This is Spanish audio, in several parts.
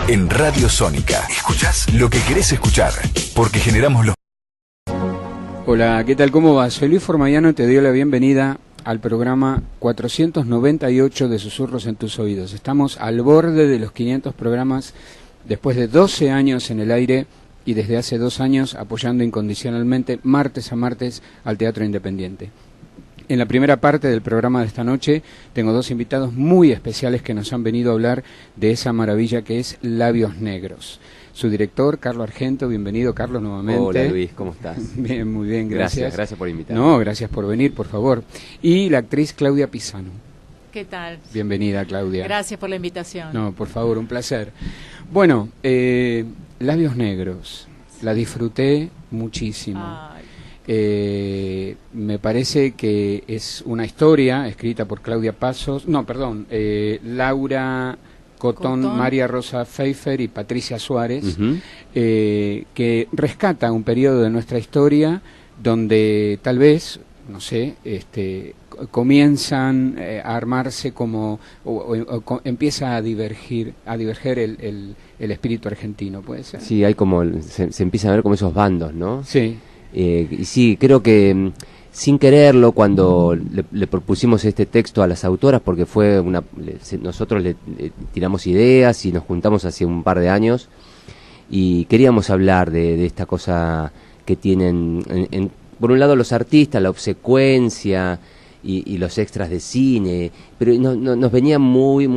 En Radio Sónica. Escuchás lo que querés escuchar, porque generamos los... Hola, ¿qué tal? ¿Cómo va? Soy Luis Formayano, te doy la bienvenida al programa 498 de Susurros en tus oídos. Estamos al borde de los 500 programas después de 12 años en el aire y desde hace 2 años apoyando incondicionalmente martes a martes al Teatro Independiente. En la primera parte del programa de esta noche tengo 2 invitados muy especiales que nos han venido a hablar de esa maravilla que es Labios Negros. Su director, Carlos Argento, bienvenido Carlos nuevamente. Hola Luis, ¿cómo estás? Bien, muy bien, gracias. Gracias por invitarme. No, gracias por venir, por favor. Y la actriz Claudia Pisano. ¿Qué tal? Bienvenida, Claudia. Gracias por la invitación. No, por favor, un placer. Bueno, Labios Negros, la disfruté muchísimo. Me parece que es una historia escrita por Claudia Pasos, Laura Cotón, María Rosa Pfeiffer y Patricia Suárez, que rescata un periodo de nuestra historia donde tal vez, no sé, comienzan a armarse como empieza a diverger el espíritu argentino, ¿puede ser? Sí, hay como se empiezan a ver como esos bandos, ¿no? Sí. Y sí, creo que sin quererlo, cuando le propusimos este texto a las autoras, porque fue nosotros le tiramos ideas y nos juntamos hace un par de años y queríamos hablar de esta cosa que tienen, por un lado los artistas, la obsecuencia y los extras de cine, pero nos venía muy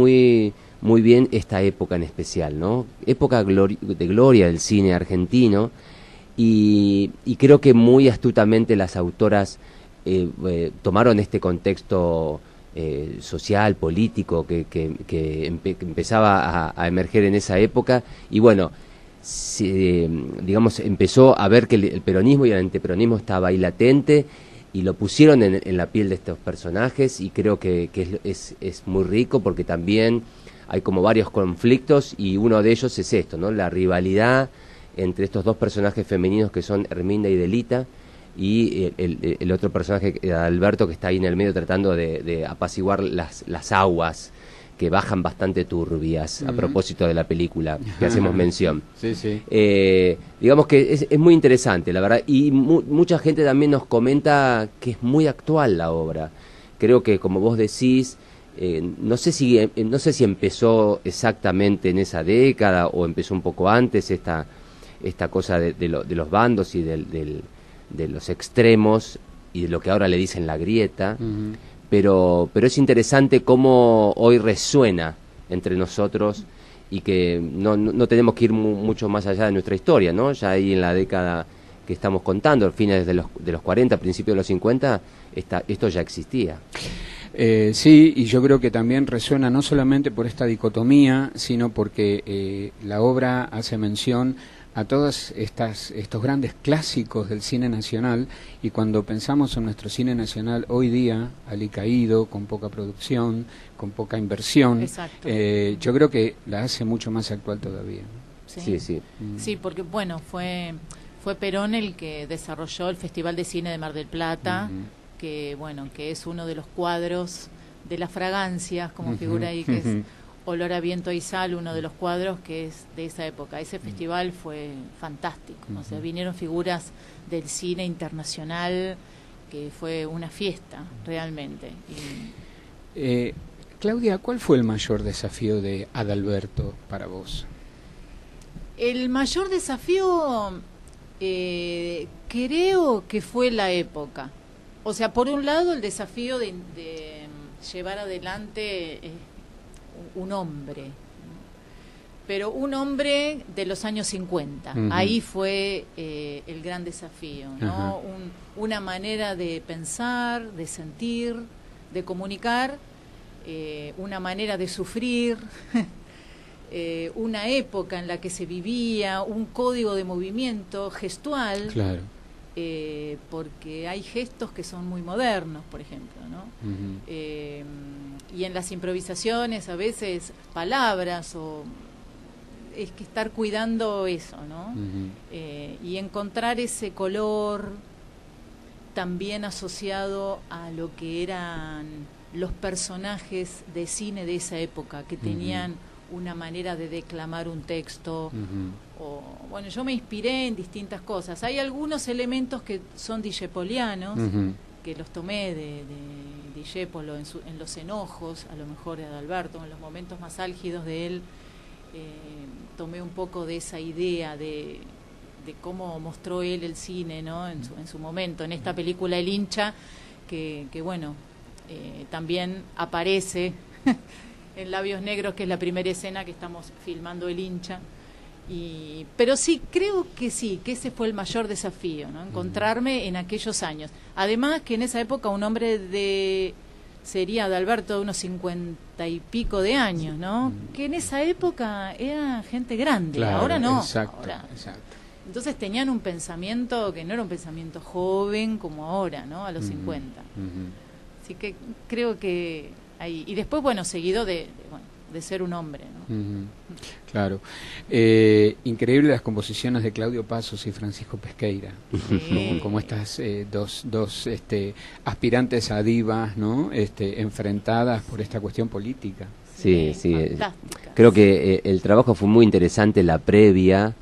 bien esta época en especial, ¿no? Época de gloria del cine argentino. Y creo que muy astutamente las autoras tomaron este contexto social, político que empezaba a emerger en esa época y bueno, digamos, empezó a ver que el peronismo y el antiperonismo estaba ahí latente y lo pusieron en la piel de estos personajes y creo que es muy rico porque también hay como varios conflictos y uno de ellos es esto, ¿no? La rivalidad entre estos 2 personajes femeninos que son Herminda y Delita y el otro personaje, Alberto, que está ahí en el medio tratando de apaciguar las aguas que bajan bastante turbias a propósito de la película que hacemos mención. Sí, sí. Digamos que es muy interesante, la verdad, y mucha gente también nos comenta que es muy actual la obra. Creo que, como vos decís, no sé si empezó exactamente en esa década o empezó un poco antes esta cosa de los bandos y de los extremos y de lo que ahora le dicen la grieta, pero es interesante cómo hoy resuena entre nosotros y que no tenemos que ir mucho más allá de nuestra historia, ¿no? Ya ahí en la década que estamos contando, fines de los 40, principios de los 50, esto ya existía. Sí, y yo creo que también resuena no solamente por esta dicotomía, sino porque la obra hace mención a todos estos grandes clásicos del cine nacional, y cuando pensamos en nuestro cine nacional hoy día, alicaído, con poca producción, con poca inversión, yo creo que la hace mucho más actual todavía. Sí. Sí, porque bueno, fue Perón el que desarrolló el Festival de Cine de Mar del Plata, que es uno de los cuadros de las fragancias, como figura ahí, que es Olor a Viento y Sal, uno de los cuadros que es de esa época. Ese festival fue fantástico, o sea, vinieron figuras del cine internacional, que fue una fiesta, realmente. Claudia, ¿cuál fue el mayor desafío de Adalberto para vos? El mayor desafío, creo que fue la época. O sea, por un lado, el desafío de llevar adelante un hombre, pero un hombre de los años 50. Ahí fue el gran desafío, ¿no? Una manera de pensar, de sentir, de comunicar, una manera de sufrir, una época en la que se vivía, un código de movimiento gestual. Claro. Porque hay gestos que son muy modernos, por ejemplo, ¿no? Y en las improvisaciones a veces palabras es que estar cuidando eso, ¿no? Y encontrar ese color también asociado a lo que eran los personajes de cine de esa época, que tenían una manera de declamar un texto. O, bueno, yo me inspiré en distintas cosas. Hay algunos elementos que son dijepolianos, que los tomé de Dijépolo en los enojos, a lo mejor de Adalberto, en los momentos más álgidos de él. Tomé un poco de esa idea de cómo mostró él el cine, ¿no? en su momento, en esta película El hincha, que bueno, también aparece en Labios Negros, que es la primera escena que estamos filmando El hincha. Pero sí, creo que sí, que ese fue el mayor desafío, ¿no? Encontrarme en aquellos años. Además que en esa época un hombre sería Adalberto de unos 50 y pico de años, ¿no? Que en esa época era gente grande, claro, ahora no. Exacto. Entonces tenían un pensamiento que no era un pensamiento joven como ahora, ¿no? A los 50. Así que creo que ahí. Y después, bueno, seguido de ser un hombre, ¿no? Claro. Increíble las composiciones de Claudio Pasos y Francisco Pesqueira, como estas dos aspirantes a divas, ¿no? Enfrentadas por esta cuestión política. Sí. Creo que el trabajo fue muy interesante, la previa.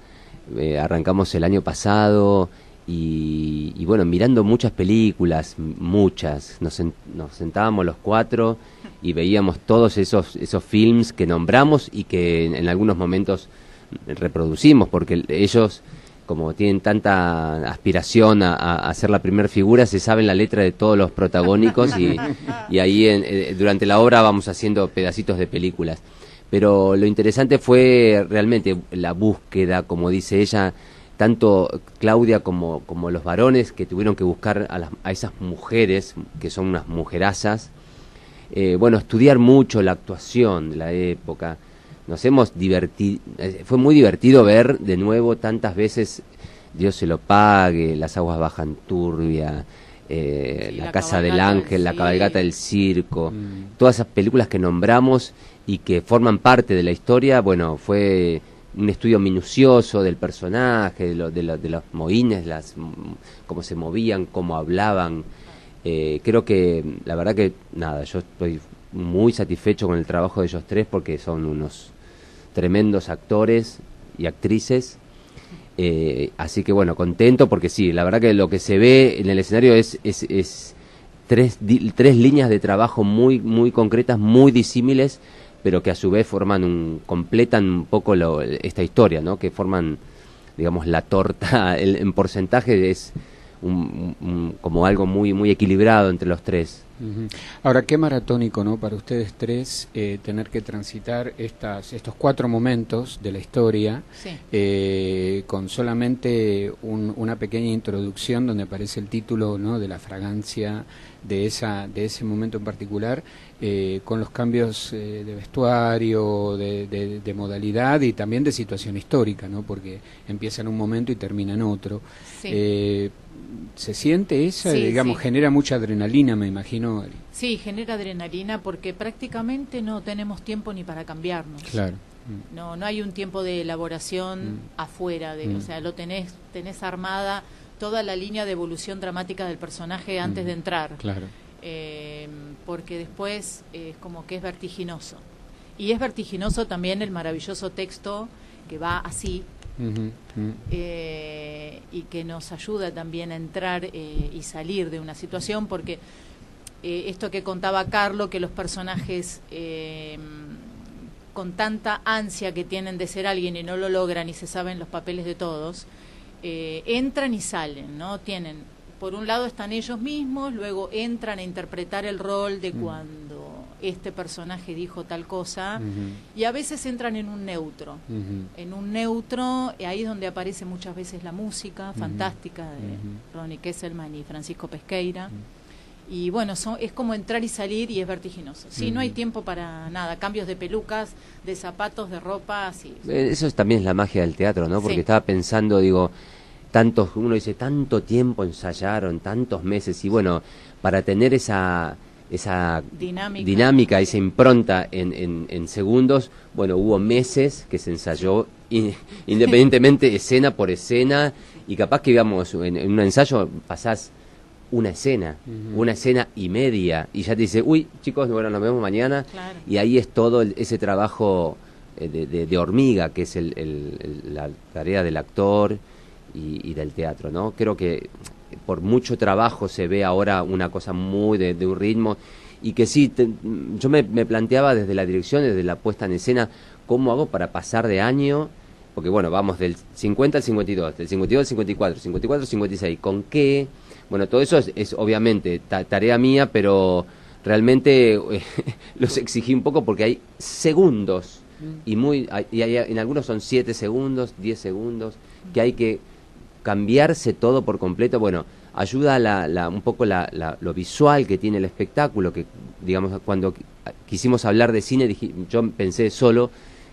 Arrancamos el año pasado y bueno, mirando muchas películas, nos sentábamos los cuatro y veíamos todos esos films que nombramos y que en algunos momentos reproducimos, porque ellos, como tienen tanta aspiración a ser la primer figura, se saben la letra de todos los protagónicos y ahí durante la obra vamos haciendo pedacitos de películas. Pero lo interesante fue realmente la búsqueda, como dice ella, tanto Claudia como los varones que tuvieron que buscar a esas mujeres, que son unas mujerazas. Bueno, estudiar mucho la actuación de la época. Nos hemos divertido, fue muy divertido ver de nuevo tantas veces Dios se lo pague, Las aguas bajan turbia, La casa del ángel, La cabalgata del circo, todas esas películas que nombramos y que forman parte de la historia. Bueno, fue un estudio minucioso del personaje, de los mohines, cómo se movían, cómo hablaban. Creo que, la verdad que, nada, yo estoy muy satisfecho con el trabajo de ellos tres porque son unos tremendos actores y actrices. Así que, bueno, contento porque sí, la verdad que lo que se ve en el escenario es tres líneas de trabajo muy, muy concretas, muy disímiles, pero que a su vez completan un poco esta historia, ¿no? Que forman, digamos, la torta, en porcentaje es como algo muy, muy equilibrado entre los tres. Ahora, qué maratónico, ¿no? Para ustedes tres tener que transitar estos 4 momentos de la historia, con solamente una pequeña introducción donde aparece el título, ¿no? De la fragancia de ese momento en particular, con los cambios de vestuario, de modalidad y también de situación histórica, ¿no? Porque empieza en un momento y termina en otro. ¿Se siente esa? Digamos, genera mucha adrenalina, me imagino. Sí, genera adrenalina porque prácticamente no tenemos tiempo ni para cambiarnos. Claro. No hay un tiempo de elaboración afuera, o sea, tenés armada toda la línea de evolución dramática del personaje antes de entrar. Claro. Porque después es como que es vertiginoso. Y es vertiginoso también el maravilloso texto que va así, y que nos ayuda también a entrar y salir de una situación, porque esto que contaba Carlo, que los personajes con tanta ansia que tienen de ser alguien y no lo logran y se saben los papeles de todos, entran y salen, ¿no? Por un lado están ellos mismos, luego entran a interpretar el rol de cuando este personaje dijo tal cosa, y a veces entran en un neutro. En un neutro, ahí es donde aparece muchas veces la música fantástica de Ronnie Kesselman y Francisco Pesqueira. Y bueno, es como entrar y salir y es vertiginoso. Sí, no hay tiempo para nada, cambios de pelucas, de zapatos, de ropa, así. Eso también es la magia del teatro, ¿no? Porque estaba pensando, digo, uno dice, tanto tiempo ensayaron, tantos meses, y bueno, para tener esa dinámica, esa impronta en segundos, bueno, hubo meses que se ensayó independientemente escena por escena, y capaz que, digamos, en un ensayo pasás una escena y media, y ya te dice, uy, chicos, bueno, nos vemos mañana, y ahí es todo ese trabajo de hormiga, que es la tarea del actor y del teatro, ¿no? Creo que por mucho trabajo se ve ahora una cosa muy de un ritmo, y que sí, yo me planteaba desde la dirección, desde la puesta en escena, cómo hago para pasar de año, porque bueno, vamos del 50 al 52, del 52 al 54, 54 al 56, ¿con qué? Bueno, todo eso es obviamente tarea mía, pero realmente los exigí un poco porque hay segundos, en algunos son 7 segundos, 10 segundos, que hay que cambiarse todo por completo. Bueno, ayuda un poco lo visual que tiene el espectáculo, que digamos, cuando quisimos hablar de cine, yo pensé solo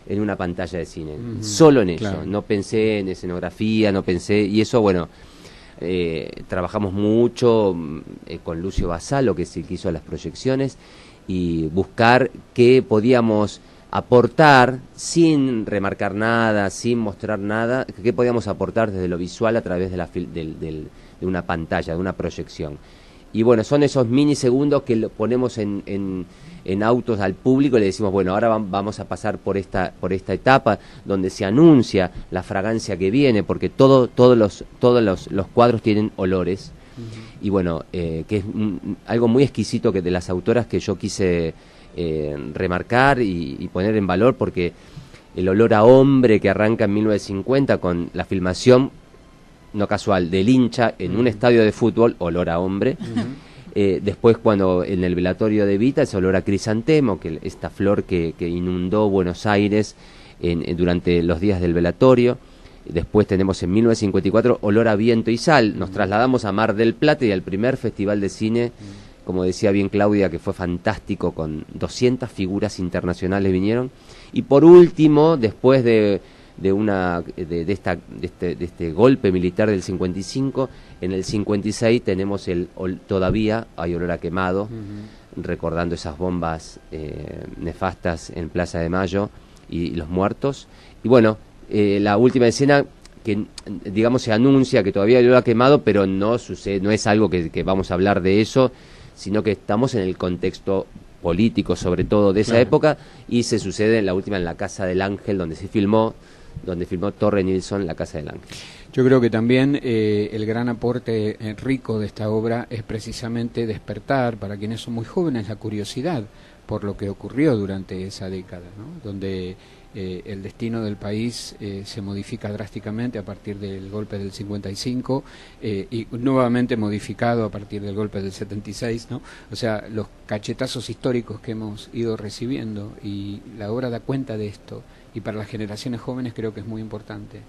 en una pantalla de cine, solo en eso, claro. No pensé en escenografía, no pensé, y eso, bueno, trabajamos mucho con Lucio Basalo, que es el que hizo las proyecciones, y buscar qué podíamos aportar sin remarcar nada, sin mostrar nada, qué podíamos aportar desde lo visual a través de una pantalla, de una proyección. Y bueno, son esos minisegundos que lo ponemos en autos al público y le decimos, bueno, ahora vamos a pasar por esta etapa donde se anuncia la fragancia que viene, porque todos los cuadros tienen olores. Y bueno, que es algo muy exquisito de las autoras que yo quise remarcar y poner en valor, porque el olor a hombre que arranca en 1950 con la filmación no casual del hincha en un estadio de fútbol, olor a hombre. Después, cuando en el velatorio de Evita, ese olor a crisantemo, que esta flor que inundó Buenos Aires durante los días del velatorio. Después tenemos en 1954 olor a viento y sal. Nos trasladamos a Mar del Plata y al primer festival de cine, como decía bien Claudia, que fue fantástico, con 200 figuras internacionales vinieron. Y por último, después de este golpe militar del 55, en el 56 tenemos todavía hay olor a quemado, recordando esas bombas nefastas en Plaza de Mayo y los muertos. Y bueno, la última escena que digamos se anuncia que todavía hay olor a quemado, pero no sucede, no es algo que vamos a hablar de eso, sino que estamos en el contexto político, sobre todo de esa época, y se sucede en la última, en la Casa del Ángel, donde filmó Torre Nilsson, La Casa del Ángel. Yo creo que también el gran aporte rico de esta obra es precisamente despertar para quienes son muy jóvenes la curiosidad por lo que ocurrió durante esa década, ¿no? Donde el destino del país se modifica drásticamente a partir del golpe del 55 y nuevamente modificado a partir del golpe del 76, ¿no? O sea, los cachetazos históricos que hemos ido recibiendo, y la obra da cuenta de esto, y para las generaciones jóvenes creo que es muy importante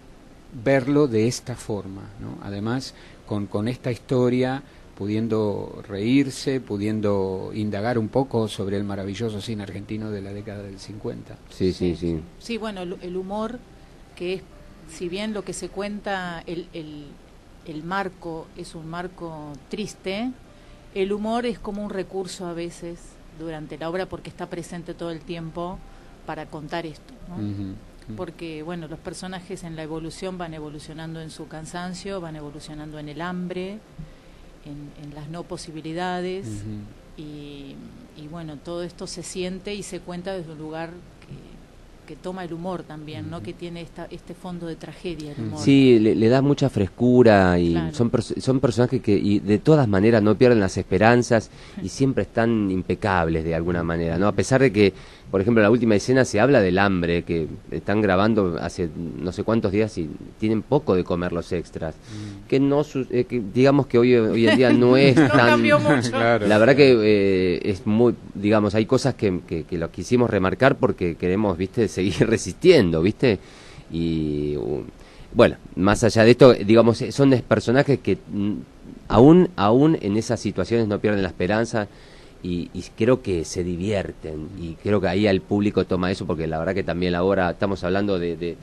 verlo de esta forma, ¿no? Además, con esta historia, pudiendo reírse, pudiendo indagar un poco sobre el maravilloso cine argentino de la década del 50. Sí. Sí, bueno, el humor, que es, si bien lo que se cuenta, el marco es un marco triste, el humor es como un recurso a veces durante la obra, porque está presente todo el tiempo para contar esto, ¿no? Porque, bueno, los personajes en la evolución van evolucionando en su cansancio, van evolucionando en el hambre, en las no posibilidades, y bueno, todo esto se siente y se cuenta desde un lugar que toma el humor también, ¿no? Que tiene este fondo de tragedia, el humor. Sí, le da mucha frescura, y claro, son personajes que y de todas maneras no pierden las esperanzas y siempre están impecables de alguna manera, ¿no? A pesar de que, por ejemplo, en la última escena se habla del hambre, que están grabando hace no sé cuántos días y tienen poco de comer los extras, que no que digamos que hoy en día no es no tan... cambió mucho. Claro, la verdad que es muy, digamos, hay cosas que lo quisimos remarcar porque queremos, viste, seguir resistiendo, viste, y bueno, más allá de esto, digamos, son personajes que aún en esas situaciones no pierden la esperanza. Y creo que se divierten, y creo que ahí el público toma eso, porque la verdad que también la obra, estamos hablando de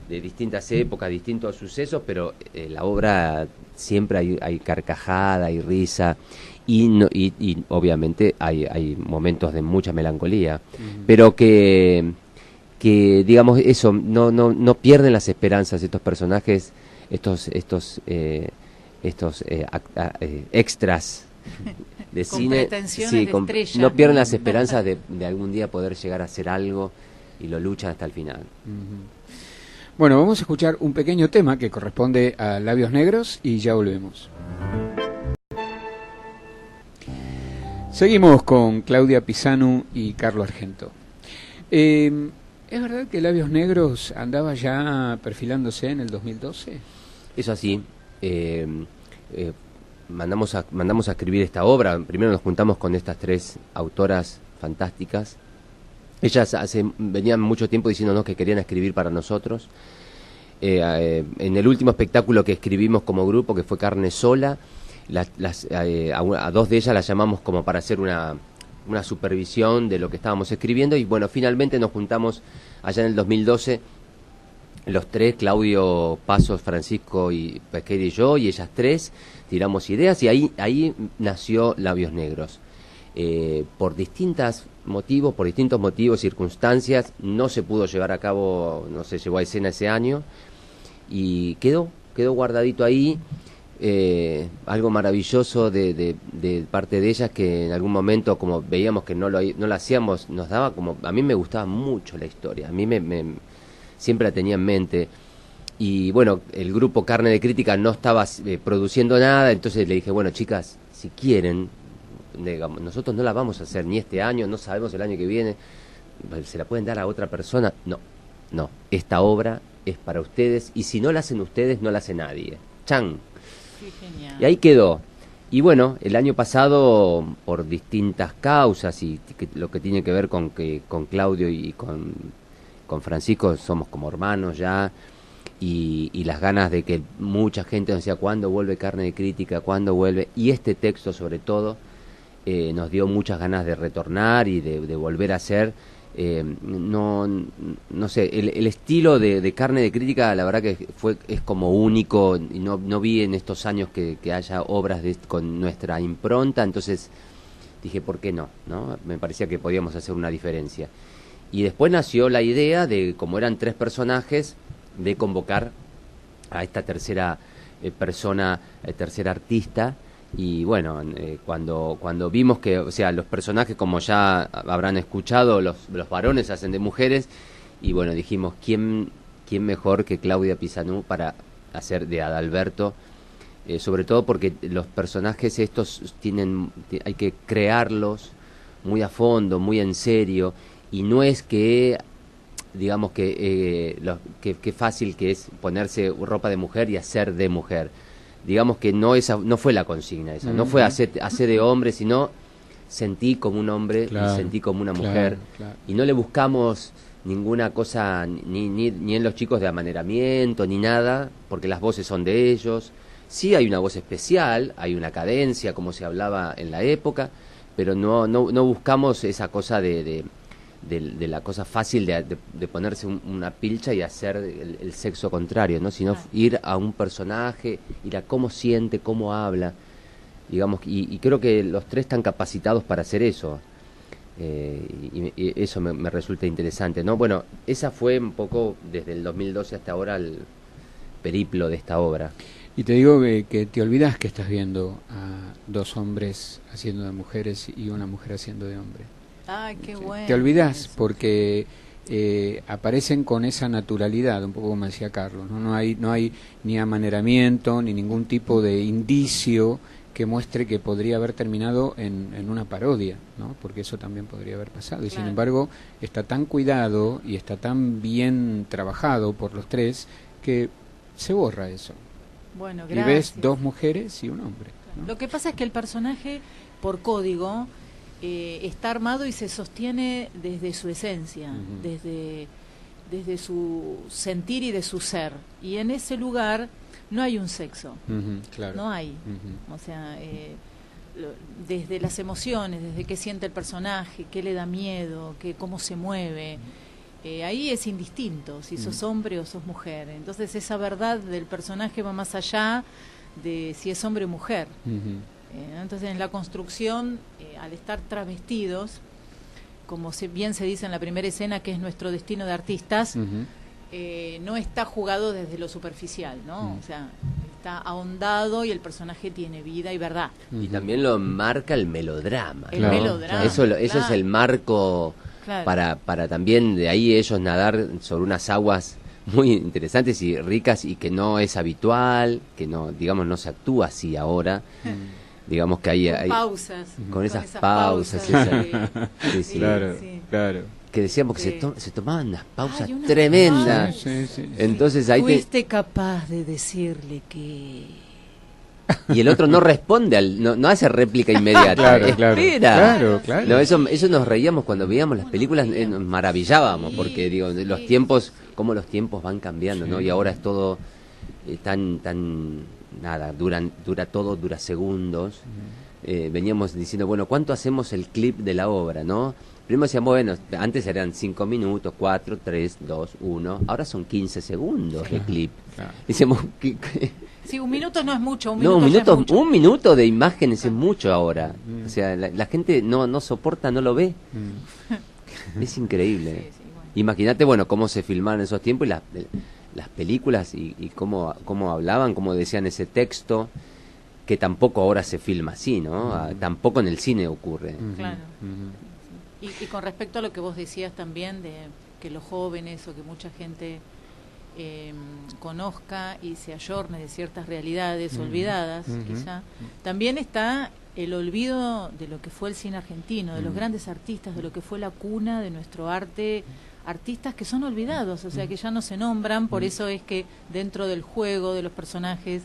distintas épocas, distintos sucesos, pero la obra siempre hay carcajada, hay risa, y obviamente hay momentos de mucha melancolía, pero que digamos eso, no pierden las esperanzas estos personajes, estos extras de con cine, pretensiones de estrella. no pierden las esperanzas de algún día poder llegar a hacer algo, lo luchan hasta el final. Bueno, vamos a escuchar un pequeño tema que corresponde a Labios Negros y ya volvemos. Seguimos con Claudia Pisanu y Carlos Argento. ¿Es verdad que Labios Negros andaba ya perfilándose en el 2012? Eso así. Mandamos a escribir esta obra. Primero nos juntamos con estas tres autoras fantásticas. Ellas venían mucho tiempo diciéndonos que querían escribir para nosotros. En el último espectáculo que escribimos como grupo, que fue Carne Sola, a dos de ellas las llamamos como para hacer una supervisión de lo que estábamos escribiendo, y bueno, finalmente nos juntamos allá en el 2012, los tres, Claudio, Pasos, Francisco y Pesqueira y yo, y ellas tres tiramos ideas, y ahí nació Labios Negros. Por distintos motivos, circunstancias, no se pudo llevar a cabo, no se llevó a escena ese año, y quedó guardadito ahí. Algo maravilloso de parte de ellas, que en algún momento, como veíamos que no lo hacíamos, nos daba como, a mí me gustaba mucho la historia, a mí siempre la tenía en mente, y bueno, el grupo Carne de Crítica no estaba produciendo nada, entonces le dije, bueno, chicas, si quieren, digamos, nosotros no la vamos a hacer ni este año, no sabemos el año que viene, ¿se la pueden dar a otra persona? No, esta obra es para ustedes, y si no la hacen ustedes, no la hace nadie. ¡Chan! Genial. Y ahí quedó. Y bueno, el año pasado, por distintas causas, y lo que tiene que ver con Claudio y con Francisco, somos como hermanos ya, y las ganas de que mucha gente nos decía, ¿cuándo vuelve Carne de Crítica? ¿Cuándo vuelve? Y este texto, sobre todo, nos dio muchas ganas de retornar y de volver a hacer. No sé, el estilo de Carne de Crítica, la verdad que es como único, y no vi en estos años que haya obras con nuestra impronta, entonces dije, ¿por qué no? Me parecía que podíamos hacer una diferencia. Y después nació la idea de, como eran tres personajes, de convocar a esta tercera persona, tercera artista. Y bueno, cuando vimos que, o sea, los personajes, como ya habrán escuchado, los varones hacen de mujeres, y bueno, dijimos, ¿quién mejor que Claudia Pisanu para hacer de Adalberto? Sobre todo porque los personajes estos hay que crearlos muy a fondo, muy en serio, y no es que, digamos que fácil que es ponerse ropa de mujer y hacer de mujer. Digamos que no fue la consigna esa, no fue hacer de hombre, sino sentí como un hombre, claro, y sentí como una mujer, claro. Y no le buscamos ninguna cosa, ni en los chicos de amaneramiento, ni nada, porque las voces son de ellos. Sí hay una voz especial, hay una cadencia, como se hablaba en la época, pero no buscamos esa cosa de la cosa fácil de ponerse una pilcha y hacer el sexo contrario, ¿no? Sino ir a un personaje, ir a cómo siente, cómo habla, digamos, y creo que los tres están capacitados para hacer eso, y eso me resulta interesante, ¿no? Bueno, esa fue un poco desde el 2012 hasta ahora el periplo de esta obra. Y te digo que te olvidas que estás viendo a dos hombres haciendo de mujeres y una mujer haciendo de hombre. Ay, qué bueno. Te olvidas porque aparecen con esa naturalidad, un poco como decía Carlos, ¿no? No hay ni amaneramiento ni ningún tipo de indicio que muestre que podría haber terminado en una parodia, ¿no? Porque eso también podría haber pasado. Y claro, sin embargo, está tan cuidado y está tan bien trabajado por los tres que se borra eso. Bueno, gracias. Y ves dos mujeres y un hombre, ¿no? Lo que pasa es que el personaje, por código, está armado y se sostiene desde su esencia, desde su sentir y de su ser. Y en ese lugar no hay un sexo, claro. No hay. O sea, desde las emociones, desde qué siente el personaje, qué le da miedo, cómo se mueve. Ahí es indistinto si sos hombre o sos mujer. Entonces esa verdad del personaje va más allá de si es hombre o mujer. Entonces en la construcción, al estar travestidos, como bien se dice en la primera escena, que es nuestro destino de artistas, no está jugado desde lo superficial, ¿no? O sea, está ahondado y el personaje tiene vida y verdad. Y también lo marca el melodrama. El melodrama. Eso es el marco Claro. para también de ahí ellos nadar sobre unas aguas muy interesantes y ricas y que no es habitual, que no, digamos, no se actúa así ahora. Digamos que hay pausas. Con esas pausas. Sí, sí. Claro, Sí. claro. Que decíamos que Sí. se tomaban unas pausas Hay unas tremendas. Sí, sí, sí. Entonces ahí Fuiste capaz de decirle que... y el otro no responde, no hace réplica inmediata. Claro, claro. Espera. Claro. No, eso nos reíamos cuando veíamos las películas, nos maravillábamos, porque digo, los tiempos, cómo los tiempos van cambiando, ¿no? Y ahora es todo nada, dura todo, dura segundos. Veníamos diciendo, bueno, ¿cuánto hacemos el clip de la obra, no? Primero decíamos, bueno, antes eran 5 minutos, 4, 3, 2, 1, ahora son 15 segundos de clip. Claro. Decíamos, Sí, un minuto no es mucho, no, mucho. un minuto de imágenes es mucho ahora. O sea, la gente no soporta, no lo ve. Es increíble. Sí, bueno. Imagínate, bueno, cómo se filmaron en esos tiempos y las películas y cómo hablaban, cómo decían ese texto, que tampoco ahora se filma así, ¿no? Tampoco en el cine ocurre. Claro. Y con respecto a lo que vos decías también, de que los jóvenes o que mucha gente conozca y se ayorne de ciertas realidades olvidadas, quizá, también está el olvido de lo que fue el cine argentino, de los grandes artistas, de lo que fue la cuna de nuestro arte, artistas que son olvidados, o sea, que ya no se nombran, por eso es que dentro del juego de los personajes,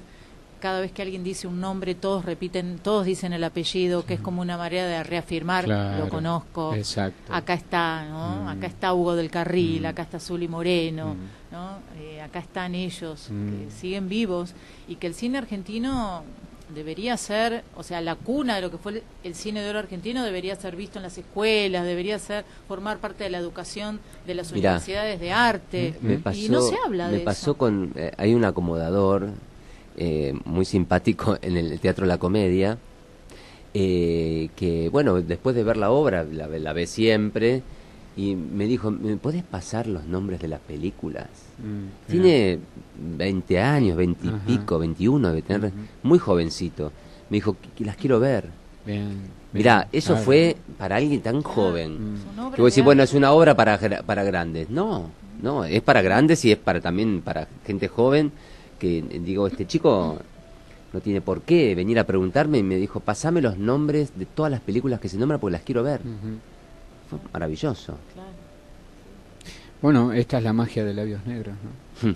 cada vez que alguien dice un nombre, todos repiten, todos dicen el apellido, que es como una manera de reafirmar, Claro, lo conozco, exacto. acá está, ¿no? Acá está Hugo del Carril, acá está Zuli Moreno, ¿no? Acá están ellos, que siguen vivos, y que el cine argentino debería ser, o sea, la cuna de lo que fue el cine de oro argentino debería ser visto en las escuelas, debería ser formar parte de la educación de las universidades de arte, y no se habla de me pasó eso. con hay un acomodador muy simpático en el Teatro La Comedia, que bueno, después de ver la obra, la ve siempre, y me dijo, ¿me podés pasar los nombres de las películas? Tiene 20 años, 20 y pico, 21 debe tener, muy jovencito. Me dijo, las quiero ver. Bien. Mirá, eso Claro. fue para alguien tan joven. Son obras Que vos decís, de bueno, arte. es una obra para grandes. No, es para grandes y es también para gente joven, que digo, este chico no tiene por qué venir a preguntarme, y me dijo, pasame los nombres de todas las películas que se nombran porque las quiero ver. Fue maravilloso. Claro. Bueno, esta es la magia de Labios Negros, ¿no?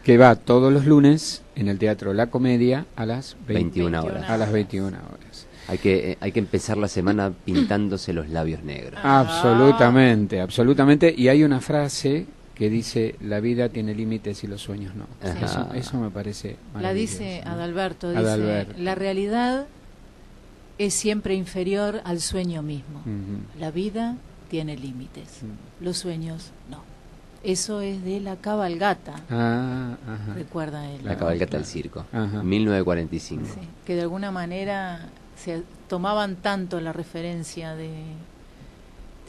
Que va todos los lunes en el Teatro La Comedia a las 21 horas. A las 21 horas. Hay que empezar la semana pintándose los labios negros. Absolutamente, absolutamente. Y hay una frase que dice, la vida tiene límites y los sueños no. Ajá. Eso me parece La maravilloso, dice ¿no? Adalberto, dice, Adalberto. la realidad es siempre inferior al sueño mismo. La vida tiene límites, los sueños no. Eso es de La Cabalgata, Ajá. recuerda él. La cabalgata del circo, Ajá. 1945. Sí, que de alguna manera se tomaban tanto la referencia de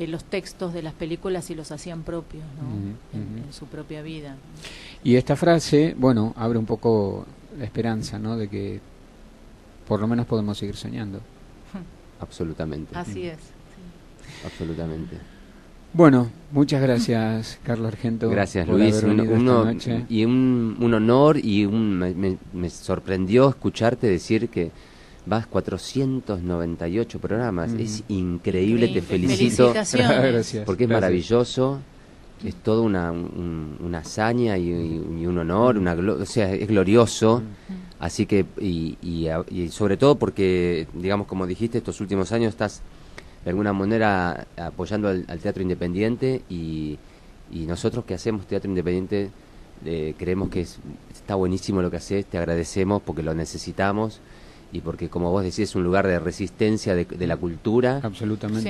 los textos de las películas y los hacían propios, ¿no? En su propia vida. Y esta frase, bueno, abre un poco la esperanza, ¿no? De que por lo menos podemos seguir soñando. Absolutamente. Así es. Sí. Absolutamente. Bueno, muchas gracias, Carlos Argento. Gracias, por Luis. haber venido esta noche. Y un honor y me sorprendió escucharte decir que vas 498 programas. Es increíble, te felicito. Felicitaciones. Gracias. Porque es gracias. maravilloso. Es toda una hazaña y un honor, o sea, es glorioso. Así que, y sobre todo porque, digamos, como dijiste, estos últimos años estás de alguna manera apoyando al teatro independiente y nosotros que hacemos teatro independiente creemos que está buenísimo lo que haces, te agradecemos porque lo necesitamos y porque, como vos decís, es un lugar de resistencia de la cultura. Absolutamente. Sí.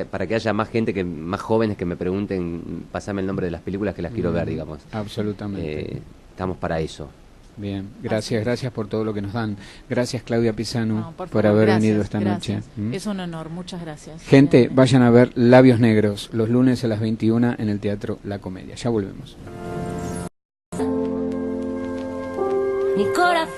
Para que haya más gente, más jóvenes que me pregunten, pasame el nombre de las películas que las quiero ver, digamos. Absolutamente. Estamos para eso. Bien, gracias por todo lo que nos dan. Gracias, Claudia Pisano, No, por favor, haber gracias, venido esta gracias. noche. Es un honor, muchas gracias. Gente, vayan a ver Labios Negros los lunes a las 21 en el Teatro La Comedia. Ya volvemos. Mi corazón.